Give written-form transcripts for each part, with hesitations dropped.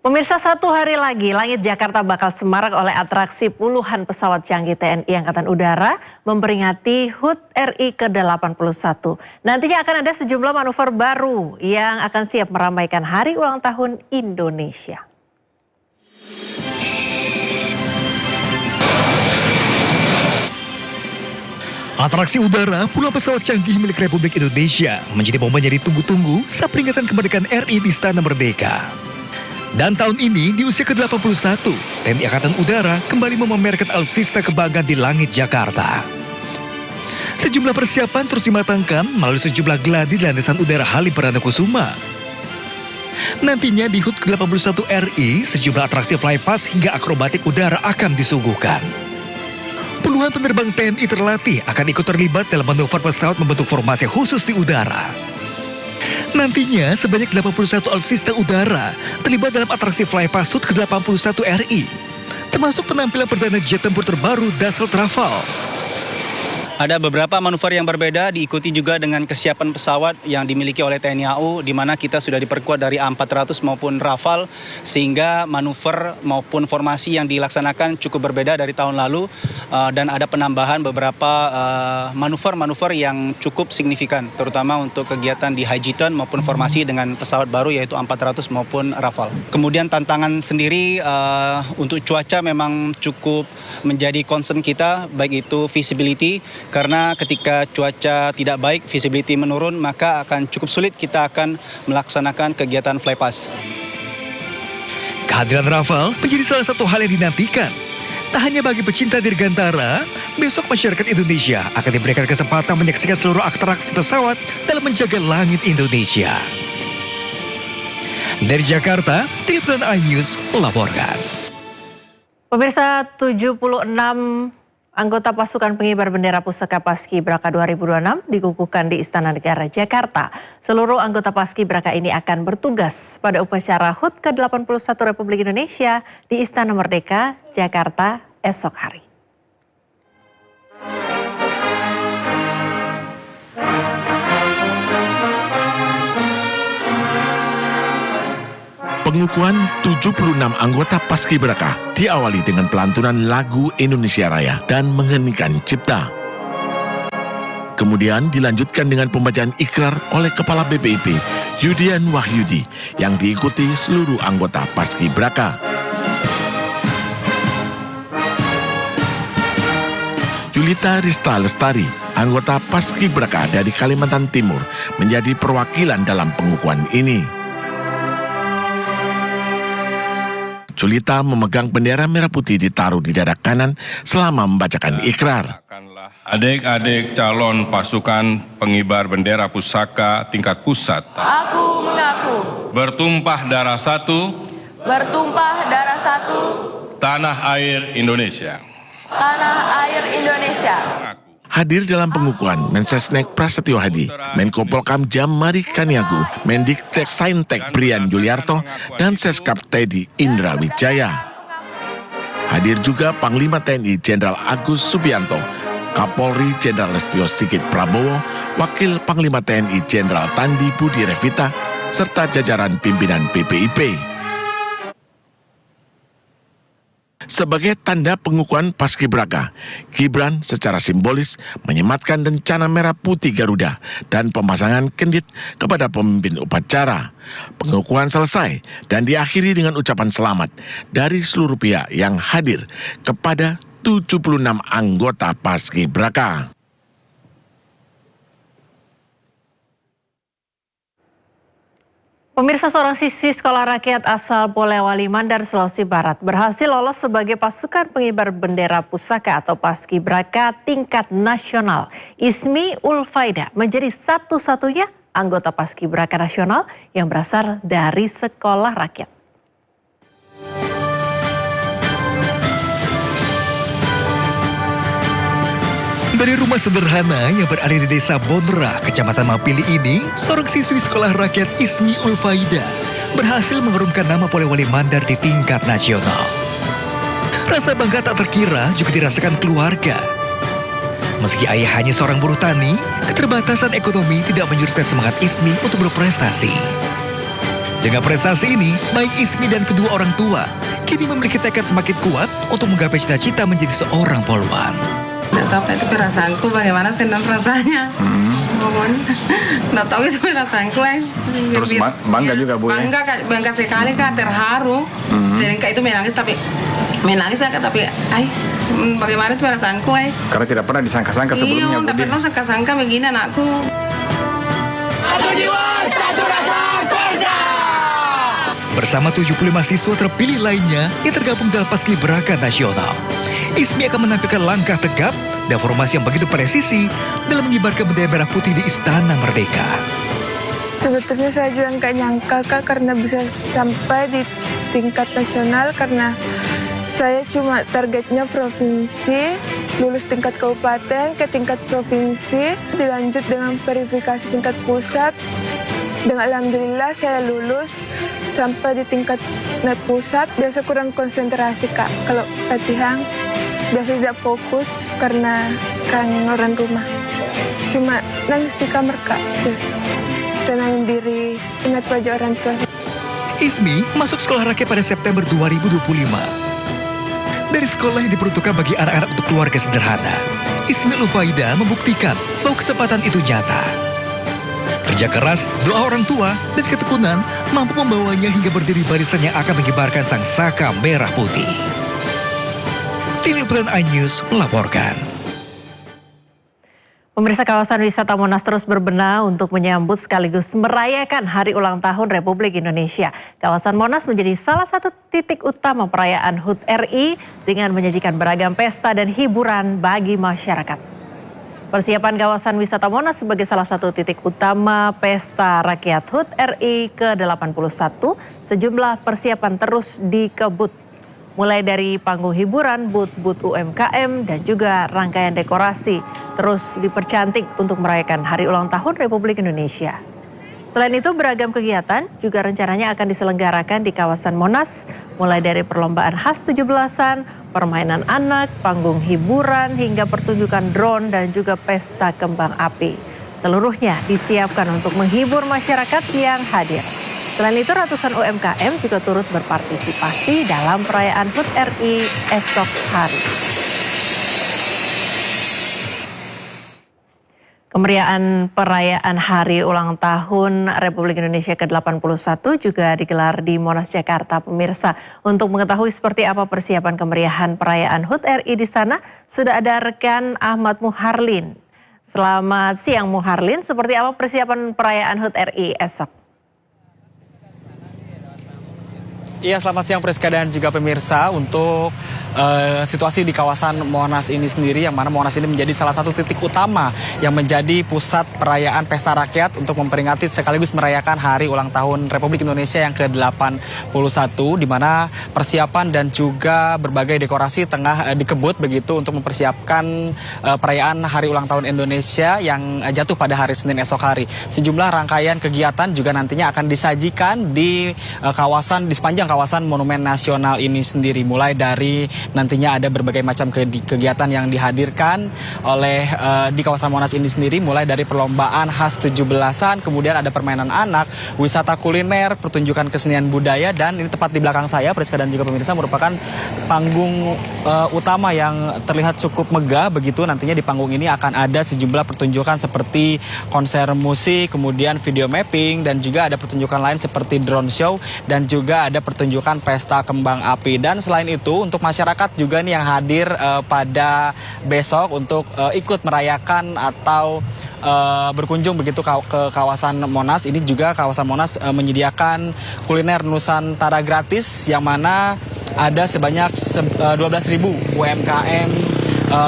Pemirsa, satu hari lagi langit Jakarta bakal semarak oleh atraksi puluhan pesawat canggih TNI Angkatan Udara memperingati HUT RI ke-81. Nantinya akan ada sejumlah manuver baru yang akan siap meramaikan hari ulang tahun Indonesia. Atraksi udara puluhan pesawat canggih milik Republik Indonesia menjadi momen yang ditunggu-tunggu saat peringatan kemerdekaan RI di Istana Merdeka. Dan tahun ini di usia ke-81, TNI Angkatan Udara kembali memamerkan alutsista kebanggaan di langit Jakarta. Sejumlah persiapan terus dimatangkan melalui sejumlah gladi di landasan udara Halim Perdana Kusuma. Nantinya di HUT ke-81 RI, sejumlah atraksi flypass hingga akrobatik udara akan disuguhkan. Puluhan penerbang TNI terlatih akan ikut terlibat dalam manuver pesawat membentuk formasi khusus di udara. Nantinya sebanyak 81 alutsista udara terlibat dalam atraksi flypass HUT ke-81 RI, termasuk penampilan perdana jet tempur terbaru Dassault Rafale. Ada beberapa manuver yang berbeda, diikuti juga dengan kesiapan pesawat yang dimiliki oleh TNI AU, di mana kita sudah diperkuat dari A400 maupun Rafale, sehingga manuver maupun formasi yang dilaksanakan cukup berbeda dari tahun lalu, dan ada penambahan beberapa manuver-manuver yang cukup signifikan, terutama untuk kegiatan di Hajiton maupun formasi dengan pesawat baru yaitu A400 maupun Rafale. Kemudian tantangan sendiri untuk cuaca memang cukup menjadi concern kita, baik itu visibility, karena ketika cuaca tidak baik, visibility menurun, maka akan cukup sulit kita akan melaksanakan kegiatan flypass. Kehadiran Rafale menjadi salah satu hal yang dinantikan. Tak hanya bagi pecinta dirgantara, besok masyarakat Indonesia akan diberikan kesempatan menyaksikan seluruh atraksi pesawat dalam menjaga langit Indonesia. Dari Jakarta, Tim Liputan iNews melaporkan. Pemirsa, 76 anggota pasukan pengibar bendera pusaka Paskibraka 2026 dikukuhkan di Istana Negara Jakarta. Seluruh anggota Paskibraka ini akan bertugas pada upacara HUT ke-81 Republik Indonesia di Istana Merdeka, Jakarta esok hari. Pengukuhan 76 anggota Paskibraka diawali dengan pelantunan lagu Indonesia Raya dan mengheningkan cipta. Kemudian dilanjutkan dengan pembacaan ikrar oleh Kepala BPIP Yudian Wahyudi yang diikuti seluruh anggota Paskibraka. Yulita Rista Lestari, anggota Paskibraka dari Kalimantan Timur, menjadi perwakilan dalam pengukuhan ini. Julita memegang bendera merah putih ditaruh di dada kanan selama membacakan ikrar. Adik-adik calon pasukan pengibar bendera pusaka tingkat pusat. Aku mengaku. Bertumpah darah satu. Bertumpah darah satu. Tanah air Indonesia. Tanah air Indonesia. Hadir dalam pengukuhan Mensesnek Prasetyo Hadi, Menko Polkam Jamari Kaniagu, Mendiktek Saintek Brian Yuliarto, dan Seskap Teddy Indra Wijaya. Hadir juga Panglima TNI Jenderal Agus Subianto, Kapolri Jenderal Listio Sigit Prabowo, Wakil Panglima TNI Jenderal Tandi Budi Revita, serta jajaran pimpinan BPIP. Sebagai tanda pengukuhan Paskibraka, Gibran secara simbolis menyematkan lencana merah putih Garuda dan pemasangan kendit kepada pemimpin upacara. Pengukuhan selesai dan diakhiri dengan ucapan selamat dari seluruh pihak yang hadir kepada 76 anggota Paskibraka. Pemirsa, seorang siswi sekolah rakyat asal Polewali Mandar, Sulawesi Barat berhasil lolos sebagai pasukan pengibar bendera pusaka atau Paskibraka tingkat nasional. Ismi Ulfaida menjadi satu-satunya anggota Paskibraka nasional yang berasal dari sekolah rakyat. Dari rumah sederhana yang berada di Desa Bonra, Kecamatan Mapili ini, seorang siswi sekolah rakyat Ismi Ulfaida berhasil mengharumkan nama Polewali Mandar di tingkat nasional. Rasa bangga tak terkira juga dirasakan keluarga. Meski ayah hanya seorang buruh tani, keterbatasan ekonomi tidak menyurutkan semangat Ismi untuk berprestasi. Dengan prestasi ini, baik Ismi dan kedua orang tua kini memiliki tekad semakin kuat untuk menggapai cita-cita menjadi seorang poluan. Nggak tahu itu perasaanku, bagaimana senang rasanya. Pokoknya nggak tahu itu perasaanku. Terus bangga juga Bu? Bangga sekali Kak, terharu. Sering Kak itu menangis tapi bagaimana itu perasaanku. Karena tidak pernah disangka-sangka sebelumnya. Iya, tidak pernah sangka-sangka begini anakku. Bersama 75 siswa terpilih lainnya yang tergabung dalam Paskibraka Nasional, Ismi akan menampilkan langkah tegap dan formasi yang begitu presisi dalam mengibarkan bendera merah putih di Istana Merdeka. Sebetulnya saya juga nggak nyangka Kak, karena bisa sampai di tingkat nasional, karena saya cuma targetnya provinsi, lulus tingkat kabupaten ke tingkat provinsi, dilanjut dengan verifikasi tingkat pusat. Dan alhamdulillah saya lulus sampai di tingkat pusat. Biasa kurang konsentrasi Kak, kalau latihan biasa tidak fokus karena kan orang rumah. Cuma nangis di kamar Kak, terus tenangin diri, ingat wajah orang tua. Ismi masuk sekolah rakyat pada September 2025. Dari sekolah yang diperuntukkan bagi anak-anak untuk keluarga sederhana, Ismi Lufaida membuktikan bahwa kesempatan itu nyata. Kerja keras, doa orang tua, dan ketekunan mampu membawanya hingga berdiri barisan yang akan mengibarkan sang saka merah putih. Tim Liputan iNews melaporkan. Pemirsa, kawasan wisata Monas terus berbenah untuk menyambut sekaligus merayakan Hari Ulang Tahun Republik Indonesia. Kawasan Monas menjadi salah satu titik utama perayaan HUT RI dengan menyajikan beragam pesta dan hiburan bagi masyarakat. Persiapan kawasan wisata Monas sebagai salah satu titik utama Pesta Rakyat HUT RI ke-81, sejumlah persiapan terus dikebut. Mulai dari panggung hiburan, booth-booth UMKM, dan juga rangkaian dekorasi terus dipercantik untuk merayakan Hari Ulang Tahun Republik Indonesia. Selain itu, beragam kegiatan juga rencananya akan diselenggarakan di kawasan Monas, mulai dari perlombaan khas 17-an, permainan anak, panggung hiburan, hingga pertunjukan drone dan juga pesta kembang api. Seluruhnya disiapkan untuk menghibur masyarakat yang hadir. Selain itu, ratusan UMKM juga turut berpartisipasi dalam perayaan HUT RI esok hari. Kemeriahan perayaan Hari Ulang Tahun Republik Indonesia ke-81 juga digelar di Monas, Jakarta. Pemirsa, untuk mengetahui seperti apa persiapan kemeriahan perayaan HUT RI di sana, sudah ada rekan Ahmad Muharlin. Selamat siang Muharlin, seperti apa persiapan perayaan HUT RI esok? Iya, selamat siang Priska dan juga pemirsa. Untuk situasi di kawasan Monas ini sendiri, yang mana Monas ini menjadi salah satu titik utama yang menjadi pusat perayaan pesta rakyat untuk memperingati sekaligus merayakan Hari Ulang Tahun Republik Indonesia yang ke-81, di mana persiapan dan juga berbagai dekorasi tengah dikebut begitu untuk mempersiapkan perayaan Hari Ulang Tahun Indonesia yang jatuh pada hari Senin esok hari. Sejumlah rangkaian kegiatan juga nantinya akan disajikan di sepanjang kawasan Monumen Nasional ini sendiri, mulai dari nantinya ada berbagai macam kegiatan yang dihadirkan oleh di kawasan Monas ini sendiri, mulai dari perlombaan khas 17-an, kemudian ada permainan anak, wisata kuliner, pertunjukan kesenian budaya, dan ini tepat di belakang saya, Priska dan juga pemirsa, merupakan panggung utama yang terlihat cukup megah begitu. Nantinya di panggung ini akan ada sejumlah pertunjukan seperti konser musik, kemudian video mapping, dan juga ada pertunjukan lain seperti drone show, dan juga ada pertunjukan pesta kembang api. Dan selain itu, untuk masyarakat juga nih yang hadir pada besok untuk ikut merayakan atau berkunjung begitu ke kawasan Monas. Ini juga kawasan Monas menyediakan kuliner Nusantara gratis, yang mana ada sebanyak 12.000 UMKM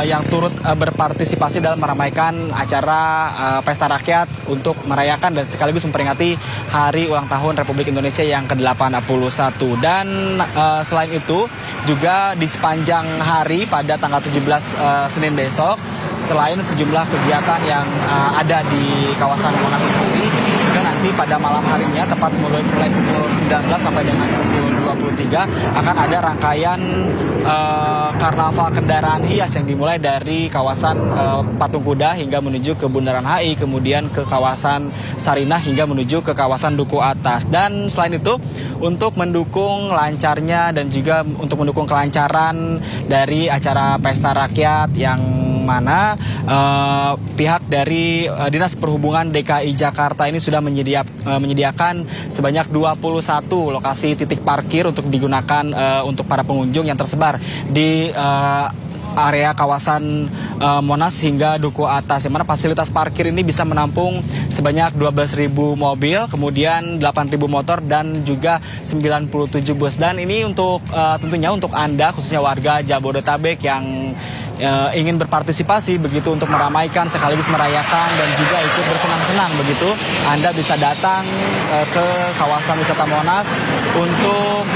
yang turut berpartisipasi dalam meramaikan acara pesta rakyat untuk merayakan dan sekaligus memperingati Hari Ulang Tahun Republik Indonesia yang ke-81. Dan selain itu juga di sepanjang hari pada tanggal 17 Senin besok, selain sejumlah kegiatan yang ada di kawasan Monas sendiri, juga nanti pada malam harinya, tepat mulai pukul 19 sampai dengan pukul 23, akan ada rangkaian karnaval kendaraan hias yang dimulai dari kawasan Patung Kuda hingga menuju ke Bundaran HI, kemudian ke kawasan Sarinah hingga menuju ke kawasan Duku Atas. Dan selain itu, untuk mendukung lancarnya dan juga untuk mendukung kelancaran dari acara Pesta Rakyat yang mana pihak dari Dinas Perhubungan DKI Jakarta ini sudah menyediakan sebanyak 21 lokasi titik parkir untuk digunakan untuk para pengunjung yang tersebar di area kawasan Monas hingga Duku Atas, yang mana fasilitas parkir ini bisa menampung sebanyak 12.000 mobil, kemudian 8.000 motor dan juga 97 bus. Dan ini untuk tentunya untuk Anda khususnya warga Jabodetabek yang ingin berpartisipasi begitu untuk meramaikan sekaligus merayakan dan juga ikut bersenang-senang begitu, Anda bisa datang ke kawasan wisata Monas untuk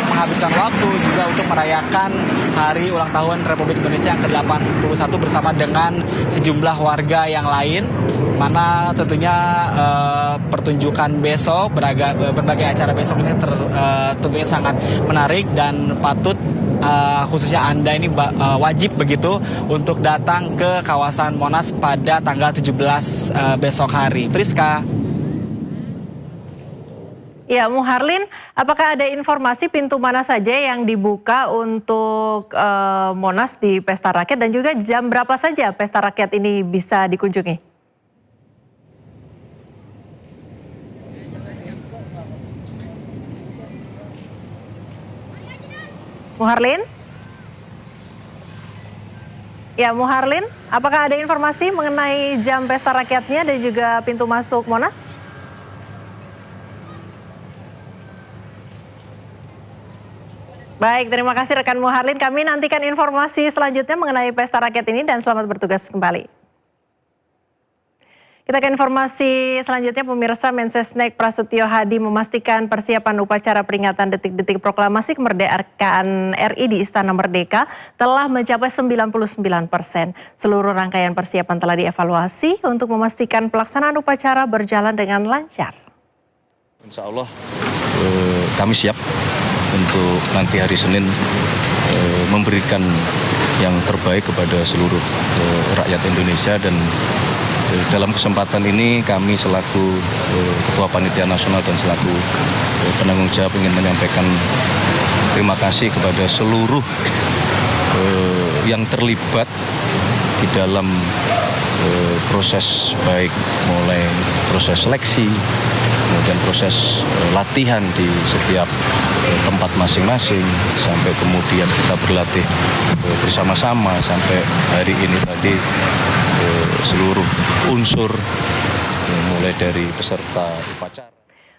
menghabiskan waktu juga untuk merayakan hari ulang tahun Republik Indonesia yang ke-81 bersama dengan sejumlah warga yang lain, mana tentunya pertunjukan besok, berbagai acara besok ini tentunya sangat menarik dan patut khususnya Anda ini wajib begitu untuk datang ke kawasan Monas pada tanggal 17 besok hari. Priska. Ya, Muharlin, apakah ada informasi pintu mana saja yang dibuka untuk Monas di Pesta Rakyat dan juga jam berapa saja Pesta Rakyat ini bisa dikunjungi? Muharlin? Ya, Muharlin, apakah ada informasi mengenai jam Pesta Rakyatnya dan juga pintu masuk Monas? Baik, terima kasih rekan Muharlin. Kami nantikan informasi selanjutnya mengenai Pesta Rakyat ini dan selamat bertugas kembali. Kita ke informasi selanjutnya, pemirsa. Mensesnek Prasetyo Hadi memastikan persiapan upacara peringatan detik-detik proklamasi kemerdekaan RI di Istana Merdeka telah mencapai 99%. Seluruh rangkaian persiapan telah dievaluasi untuk memastikan pelaksanaan upacara berjalan dengan lancar. Insya Allah kami siap untuk nanti hari Senin memberikan yang terbaik kepada seluruh rakyat Indonesia. Dan dalam kesempatan ini kami selaku Ketua Panitia Nasional dan selaku penanggung jawab ingin menyampaikan terima kasih kepada seluruh yang terlibat di dalam proses, baik mulai proses seleksi, kemudian proses latihan di setiap tempat masing-masing, sampai kemudian kita berlatih bersama-sama sampai hari ini tadi seluruh unsur mulai dari peserta upacara.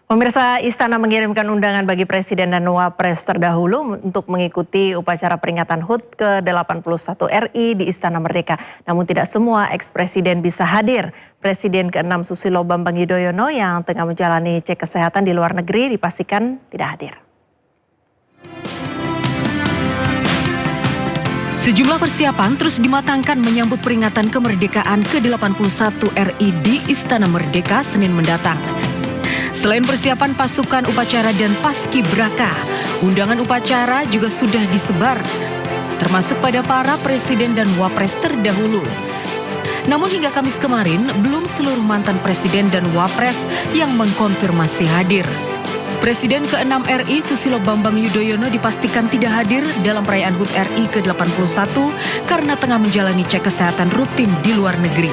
Pemirsa, Istana mengirimkan undangan bagi Presiden dan Wapres terdahulu untuk mengikuti upacara peringatan HUT ke-81 RI di Istana Merdeka. Namun tidak semua eks-presiden bisa hadir. Presiden ke-6 Susilo Bambang Yudhoyono yang tengah menjalani cek kesehatan di luar negeri dipastikan tidak hadir. Sejumlah persiapan terus dimatangkan menyambut peringatan kemerdekaan ke-81 RI di Istana Merdeka Senin mendatang. Selain persiapan pasukan upacara dan paskibraka, undangan upacara juga sudah disebar, termasuk pada para presiden dan wapres terdahulu. Namun hingga Kamis kemarin, belum seluruh mantan presiden dan wapres yang mengkonfirmasi hadir. Presiden ke-6 RI Susilo Bambang Yudhoyono dipastikan tidak hadir dalam perayaan HUT RI ke-81 karena tengah menjalani cek kesehatan rutin di luar negeri.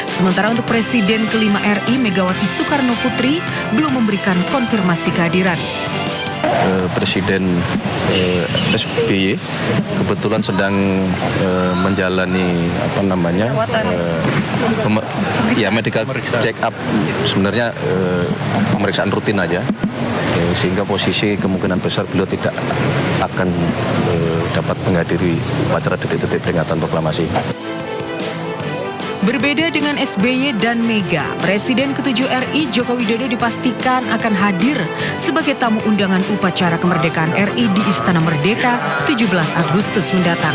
Sementara untuk Presiden ke-5 RI Megawati Soekarno Putri belum memberikan konfirmasi kehadiran. Presiden SBY kebetulan sedang menjalani medical check up, sebenarnya pemeriksaan rutin aja, sehingga posisi kemungkinan besar beliau tidak akan dapat menghadiri upacara detik-detik peringatan proklamasi. Berbeda dengan SBY dan Mega, Presiden ke-7 RI Joko Widodo dipastikan akan hadir sebagai tamu undangan upacara kemerdekaan RI di Istana Merdeka 17 Agustus mendatang.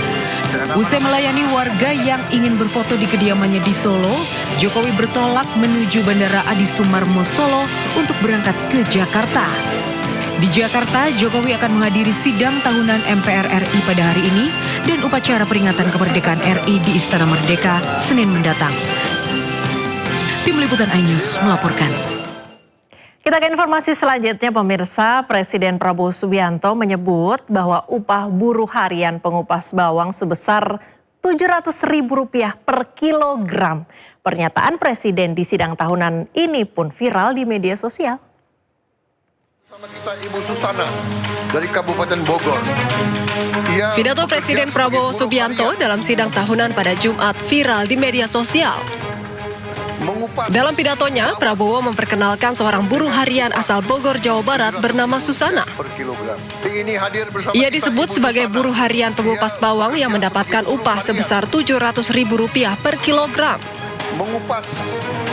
Usai melayani warga yang ingin berfoto di kediamannya di Solo, Jokowi bertolak menuju Bandara Adi Sumarmo Solo untuk berangkat ke Jakarta. Di Jakarta, Jokowi akan menghadiri sidang tahunan MPR RI pada hari ini dan upacara peringatan kemerdekaan RI di Istana Merdeka Senin mendatang. Tim Liputan iNews melaporkan. Kita ke informasi selanjutnya, pemirsa. Presiden Prabowo Subianto menyebut bahwa upah buruh harian pengupas bawang sebesar Rp700.000 per kilogram. Pernyataan Presiden di sidang tahunan ini pun viral di media sosial. Sama kita Ibu Susana dari Kabupaten Bogor. Pidato Presiden Prabowo Subianto dalam sidang tahunan pada Jumat viral di media sosial. Dalam pidatonya, Prabowo memperkenalkan seorang buruh harian asal Bogor, Jawa Barat bernama Susana. Ia disebut sebagai buruh harian pengupas bawang yang mendapatkan upah sebesar Rp700.000 per kilogram. Mengupas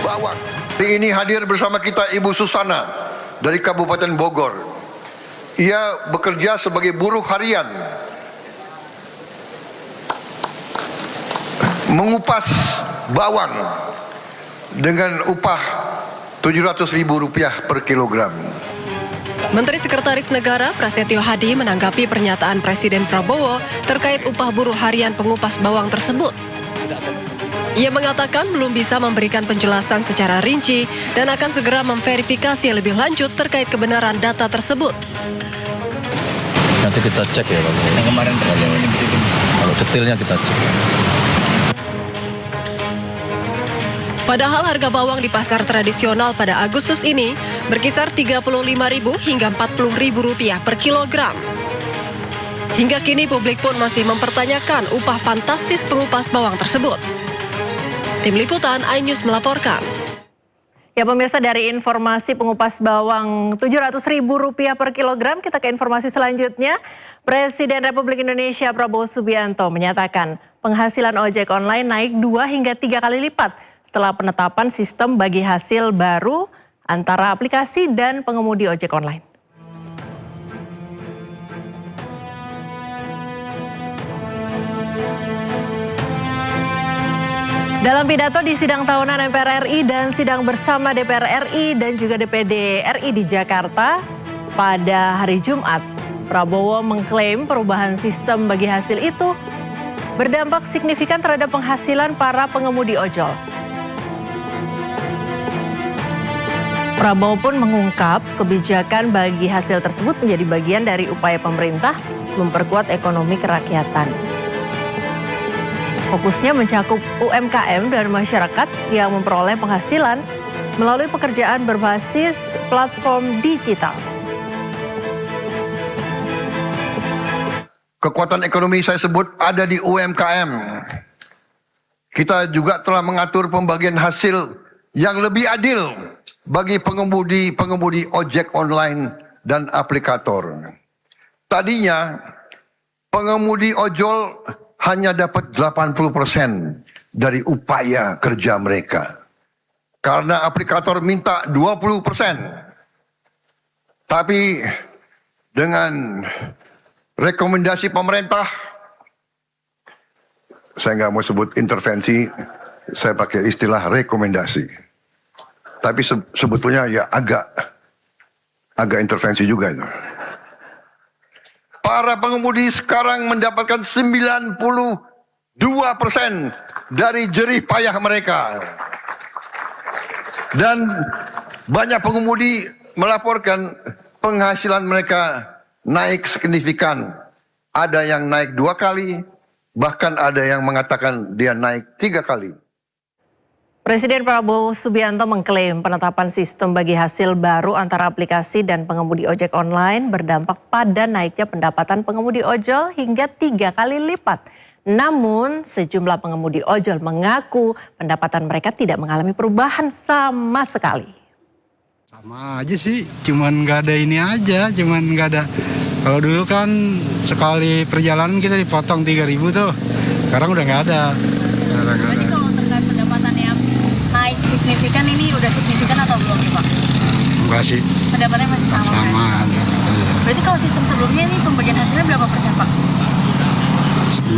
bawang. Ini hadir bersama kita Ibu Susana dari Kabupaten Bogor. Ia bekerja sebagai buruh harian. Mengupas bawang dengan upah Rp700.000 per kilogram. Menteri Sekretaris Negara Prasetyo Hadi menanggapi pernyataan Presiden Prabowo terkait upah buruh harian pengupas bawang tersebut. Ia mengatakan belum bisa memberikan penjelasan secara rinci dan akan segera memverifikasi lebih lanjut terkait kebenaran data tersebut. Nanti kita cek ya Pak. Yang kemarin kalau detailnya kita cek. Padahal harga bawang di pasar tradisional pada Agustus ini berkisar Rp35.000 hingga Rp40.000 per kilogram. Hingga kini publik pun masih mempertanyakan upah fantastis pengupas bawang tersebut. Tim Liputan iNews melaporkan. Ya pemirsa, dari informasi pengupas bawang Rp700.000 per kilogram, kita ke informasi selanjutnya. Presiden Republik Indonesia Prabowo Subianto menyatakan penghasilan ojek online naik 2 hingga 3 kali lipat setelah penetapan sistem bagi hasil baru antara aplikasi dan pengemudi ojek online. Dalam pidato di sidang tahunan MPR RI dan sidang bersama DPR RI dan juga DPD RI di Jakarta pada hari Jumat, Prabowo mengklaim perubahan sistem bagi hasil itu berdampak signifikan terhadap penghasilan para pengemudi ojol. Prabowo pun mengungkap kebijakan bagi hasil tersebut menjadi bagian dari upaya pemerintah memperkuat ekonomi kerakyatan. Fokusnya mencakup UMKM dan masyarakat yang memperoleh penghasilan melalui pekerjaan berbasis platform digital. Kekuatan ekonomi saya sebut ada di UMKM. Kita juga telah mengatur pembagian hasil yang lebih adil bagi pengemudi ojek online dan aplikator. Tadinya pengemudi ojol hanya dapat 80% dari upaya kerja mereka. Karena aplikator minta 20%. Tapi dengan rekomendasi pemerintah, saya nggak mau sebut intervensi, saya pakai istilah rekomendasi. Tapi sebetulnya ya agak intervensi juga itu. Para pengemudi sekarang mendapatkan 92% dari jerih payah mereka. Dan banyak pengemudi melaporkan penghasilan mereka naik signifikan. Ada yang naik 2 kali, bahkan ada yang mengatakan dia naik 3 kali. Presiden Prabowo Subianto mengklaim penetapan sistem bagi hasil baru antara aplikasi dan pengemudi ojek online berdampak pada naiknya pendapatan pengemudi ojol hingga 3 kali lipat. Namun sejumlah pengemudi ojol mengaku pendapatan mereka tidak mengalami perubahan sama sekali. Sama aja sih, cuman nggak ada ini aja, cuman nggak ada. Kalau dulu kan sekali perjalanan kita dipotong 3.000 tuh, sekarang udah nggak ada. Jadi kalau terkait pendapatan yang naik signifikan, ini udah signifikan atau belum nih Pak? Enggak sih. Pendapatannya masih sama? Sama. Kan? Berarti kalau sistem sebelumnya ini pembagian hasilnya berapa persen Pak?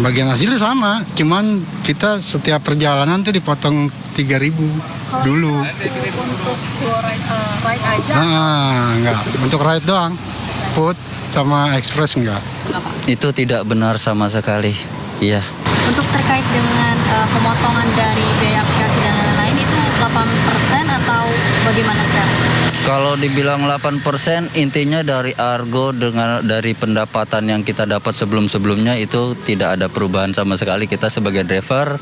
Bagian hasilnya sama, cuman kita setiap perjalanan tuh dipotong 3.000 dulu. Untuk ride aja? Enggak, untuk ride doang. Food sama express enggak. Itu tidak benar sama sekali, iya. Untuk terkait dengan pemotongan dari biaya aplikasi dan lain-lain itu 8% atau bagaimana sekarang? Kalau dibilang 8%, intinya dari argo dari pendapatan yang kita dapat sebelum-sebelumnya itu tidak ada perubahan sama sekali. Kita sebagai driver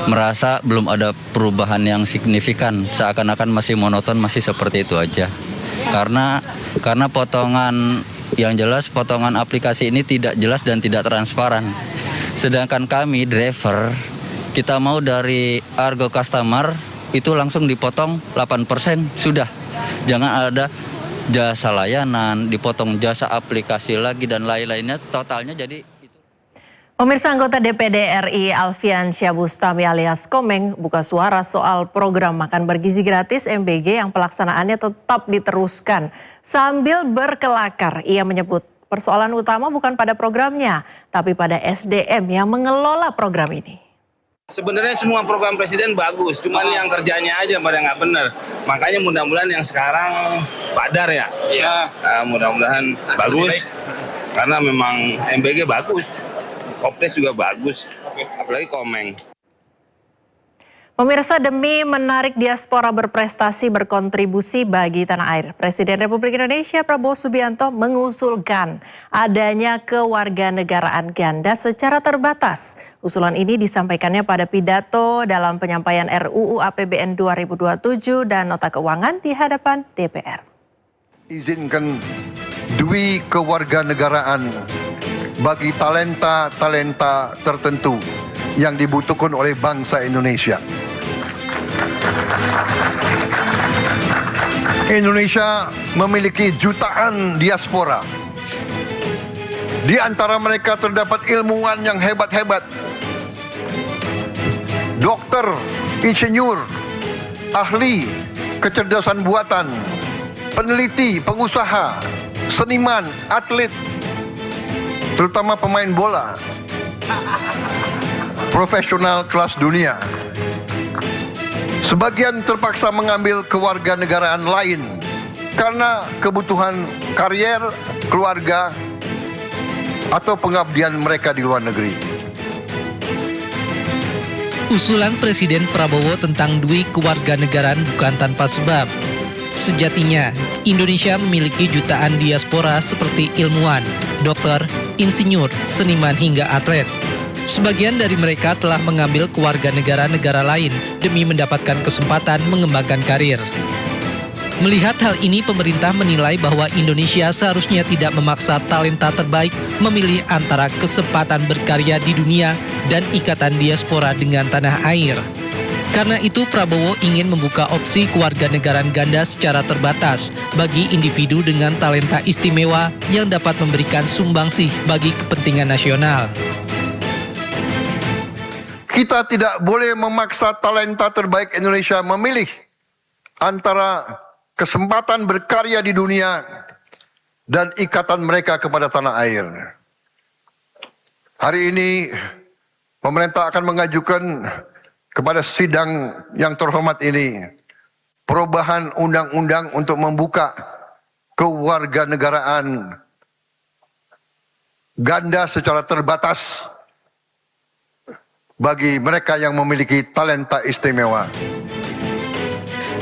merasa belum ada perubahan yang signifikan, seakan-akan masih monoton, masih seperti itu aja. Karena potongan yang jelas, potongan aplikasi ini tidak jelas dan tidak transparan. Sedangkan kami driver, kita mau dari argo customer itu langsung dipotong 8%, sudah. Jangan ada jasa layanan, dipotong jasa aplikasi lagi dan lain-lainnya, totalnya jadi. Pemirsa, anggota DPD RI Alfian Syahbustami alias Komeng buka suara soal program makan bergizi gratis MBG yang pelaksanaannya tetap diteruskan. Sambil berkelakar, ia menyebut persoalan utama bukan pada programnya, tapi pada SDM yang mengelola program ini. Sebenarnya semua program presiden bagus, cuman yang kerjanya aja pada nggak benar. Makanya mudah-mudahan yang sekarang padar ya. Iya. Mudah-mudahan bagus, karena memang MBG bagus. Kopdes juga bagus, apalagi Komeng. Pemirsa, demi menarik diaspora berprestasi berkontribusi bagi tanah air, Presiden Republik Indonesia Prabowo Subianto mengusulkan adanya kewarganegaraan ganda secara terbatas. Usulan ini disampaikannya pada pidato dalam penyampaian RUU APBN 2027 dan nota keuangan di hadapan DPR. Izinkan dwi kewarganegaraan bagi talenta-talenta tertentu yang dibutuhkan oleh bangsa Indonesia. Indonesia memiliki jutaan diaspora. Di antara mereka terdapat ilmuwan yang hebat-hebat. Dokter, insinyur, ahli kecerdasan buatan, peneliti, pengusaha, seniman, atlet, terutama pemain bola, profesional kelas dunia. Sebagian terpaksa mengambil kewarganegaraan lain karena kebutuhan karier, keluarga, atau pengabdian mereka di luar negeri. Usulan Presiden Prabowo tentang dwi kewarganegaraan bukan tanpa sebab. Sejatinya, Indonesia memiliki jutaan diaspora seperti ilmuwan, dokter, insinyur, seniman hingga atlet. Sebagian dari mereka telah mengambil kewarganegaraan negara lain demi mendapatkan kesempatan mengembangkan karir. Melihat hal ini, pemerintah menilai bahwa Indonesia seharusnya tidak memaksa talenta terbaik memilih antara kesempatan berkarya di dunia dan ikatan diaspora dengan tanah air. Karena itu, Prabowo ingin membuka opsi kewarganegaraan ganda secara terbatas bagi individu dengan talenta istimewa yang dapat memberikan sumbangsih bagi kepentingan nasional. Kita tidak boleh memaksa talenta terbaik Indonesia memilih antara kesempatan berkarya di dunia dan ikatan mereka kepada tanah air. Hari ini pemerintah akan mengajukan kepada sidang yang terhormat ini perubahan undang-undang untuk membuka kewarganegaraan ganda secara terbatas bagi mereka yang memiliki talenta istimewa.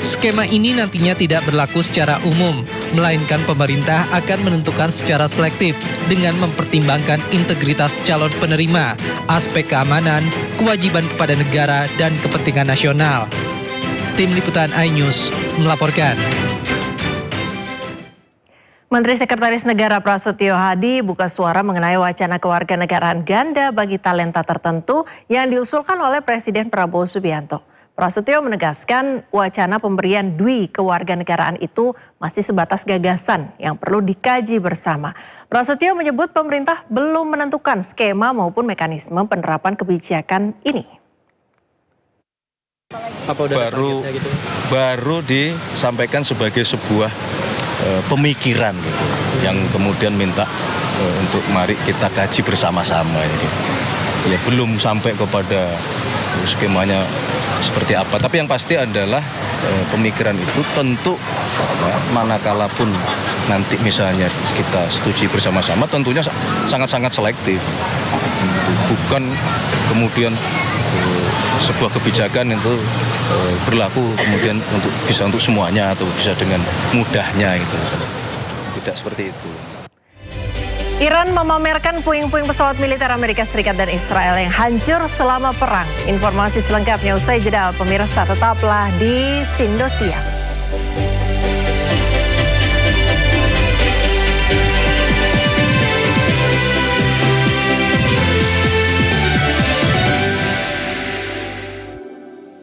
Skema ini nantinya tidak berlaku secara umum, melainkan pemerintah akan menentukan secara selektif dengan mempertimbangkan integritas calon penerima, aspek keamanan, kewajiban kepada negara, dan kepentingan nasional. Tim Liputan iNews melaporkan. Menteri Sekretaris Negara Prasetyo Hadi buka suara mengenai wacana kewarganegaraan ganda bagi talenta tertentu yang diusulkan oleh Presiden Prabowo Subianto. Prasetyo menegaskan wacana pemberian dwi kewarganegaraan itu masih sebatas gagasan yang perlu dikaji bersama. Prasetyo menyebut pemerintah belum menentukan skema maupun mekanisme penerapan kebijakan ini. Baru disampaikan sebagai sebuah pemikiran gitu, yang kemudian minta untuk mari kita kaji bersama-sama ini. Ya belum sampai kepada skemanya seperti apa, tapi yang pasti adalah pemikiran itu tentu manakala pun nanti misalnya kita setuju bersama-sama tentunya sangat-sangat selektif. Bukan kemudian sebuah kebijakan itu berlaku kemudian bisa untuk semuanya atau bisa dengan mudahnya itu. Tidak seperti itu. Iran memamerkan puing-puing pesawat militer Amerika Serikat dan Israel yang hancur selama perang. Informasi selengkapnya usai jeda, pemirsa, tetaplah di Indosiar.